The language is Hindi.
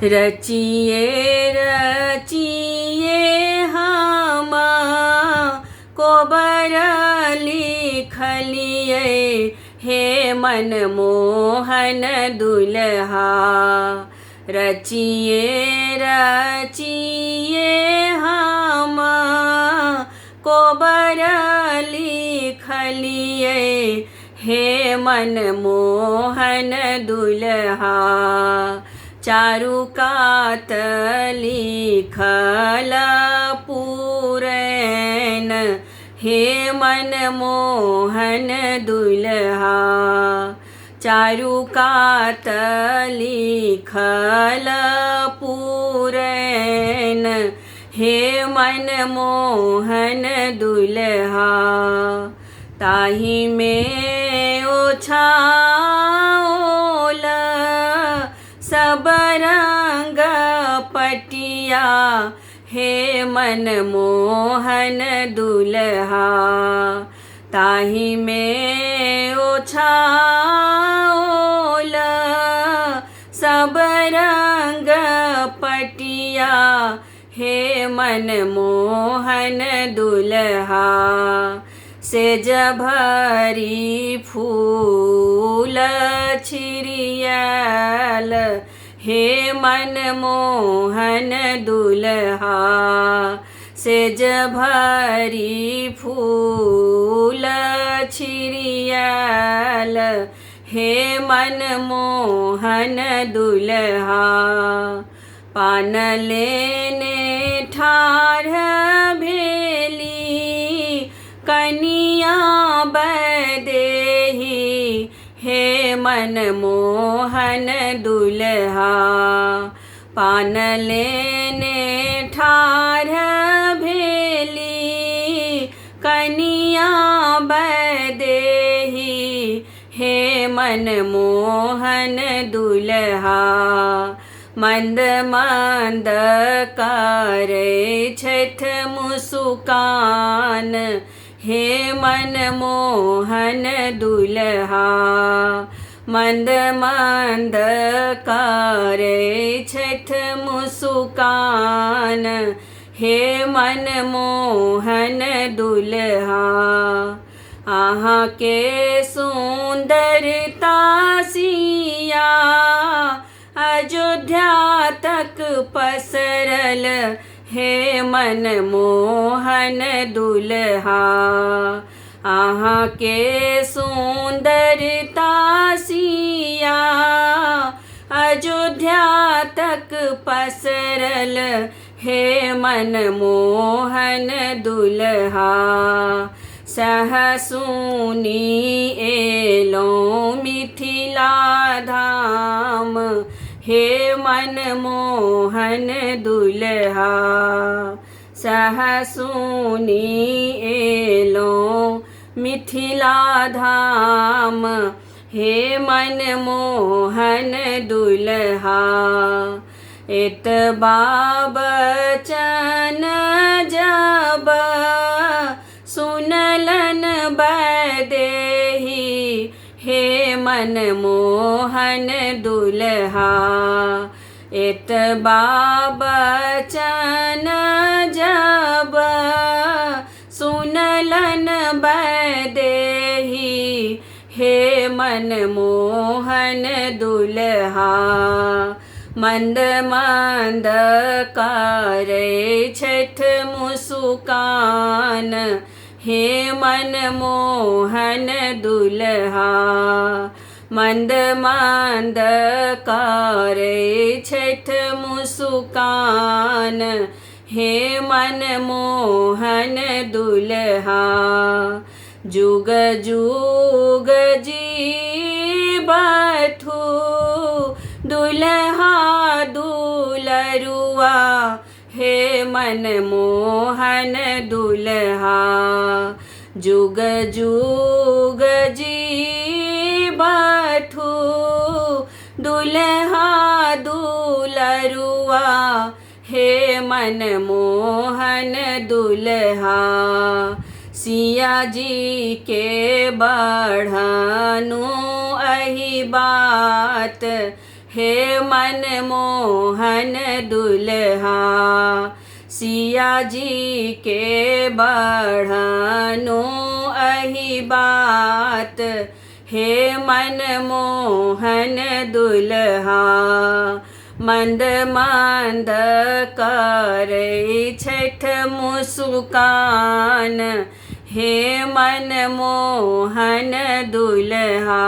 रचिए रचिए हम कोबर लिखलिए हे मनमोहन दुल्हा। रचिए रचिए हम कोबर लिखलिए हे मनमोहन दुल्हा। चारु कात लिखल पुरैन हे मनमोहन दुल्हा। चारु कात लिखल पुरैन हे मनमोहन दुल्हा। ताहि में ओछाओल सब रंग पटिया हे मनमोहन दुल्हा। ताहि में ओछाओल सब रंग पटिया हे मनमोहन दुल्हा। सेज भरी फूल छिरियल हे मनमोहन दुल्हा। सेज भरी फूल छिरियल हे मनमोहन दुल्हा। पान लेने ठाढ़ भेली कनिया बदेही हे मनमोहन दुल्हा। पान लेने ठाढ़ भेली कनिया बदेही हे मनमोहन दुल्हा। मंद मंद करे छठ मुस्कान हे मनमोहन दुल्हा। मंद मंद करे छठ मुस्कान हे मनमोहन दुल्हा। आहाँ के सुंदरता सिया अयोध्या तक पसरल हे मनमोहन दुल्हा। आहाँ के सुंदरता सिया अयोध्या तक पसरल हे मनमोहन दुल्हा। सहसुनी एलों मिथिला धाम हे मनमोहन दुल्हा। सहसुनी एलों मिथिला धाम हे मनमोहन दुल्हा। एतबा बचन जब सुनलन बदेही हे मनमोहन दुल्हा। एतबा बचन जब सुनलन बदेही हे मनमोहन दुल्हा। मंद मंद करे छठ मुस्कान हे मनमोहन दुल्हा। मंद मंद करे छठ मुस्कान हे मनमोहन दुल्हा। जुग जुग जीवथु दुल्हा दुलरुआ हे मनमोहन दुल्हा। जुग जुग जीवथु दुल्हा दुलरुआ हे मनमोहन दुल्हा। सिया जी के बढ़नु अहि बात हे मनमोहन दुल्हा सिया जी के बढ़ानो अही बात हे मनमोहन दुल्हा मंद मंद करे छठ मुस्कान हे मनमोहन दुल्हा।